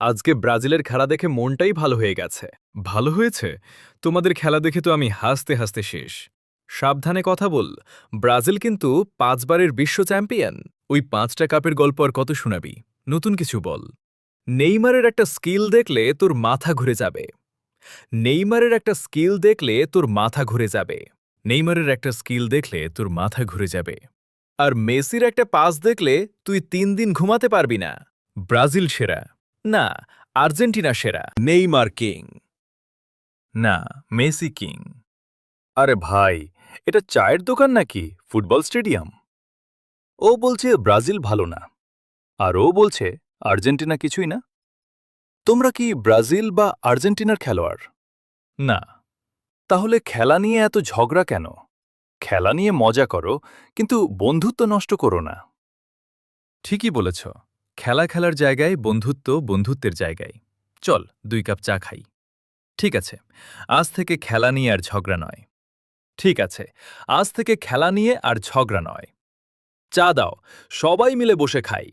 আজকে ব্রাজিলের খেলা দেখে মনটাই ভালো হয়ে গেছে। ভালো হয়েছে? তোমাদের খেলা দেখে তো আমি হাসতে হাসতে শেষ। সাবধানে কথা বল, ব্রাজিল কিন্তু ৫ বারের বিশ্ব চ্যাম্পিয়ন। ওই ৫টা কাপের গল্প আর কত শোনাবি? নতুন কিছু বল। নেইমারের একটা স্কিল দেখলে তোর মাথা ঘুরে যাবে। নেইমারের একটা স্কিল দেখলে তোর মাথা ঘুরে যাবে। নেইমারের একটা স্কিল দেখলে তোর মাথা ঘুরে যাবে। আর মেসির একটা পাস দেখলে তুই ৩ দিন ঘুমাতে পারবি না। ব্রাজিল সেরা। না, আর্জেন্টিনা সেরা। Neymar king. না, মেসি কিং। আরে ভাই, এটা চায়ের দোকান নাকি ফুটবল স্টেডিয়াম? ও বলছে ব্রাজিল ভালো না, আর ও বলছে আর্জেন্টিনা কিছুই না। তোমরা কি ব্রাজিল বা আর্জেন্টিনার খেলোয়াড়? না। তাহলে খেলা নিয়ে এত ঝগড়া কেন? খেলা নিয়ে মজা করো, কিন্তু বন্ধুত্ব নষ্ট করো না। ঠিকই বলেছ। খেলা খেলার জায়গায় বন্ধুত্ব বন্ধুত্বের জায়গায়। চল ২ কাপ চা খাই। ঠিক আছে, আজ থেকে খেলা নিয়ে আর ঝগড়া নয়। ঠিক আছে, আজ থেকে খেলা নিয়ে আর ঝগড়া নয়। চা দাও, সবাই মিলে বসে খাই।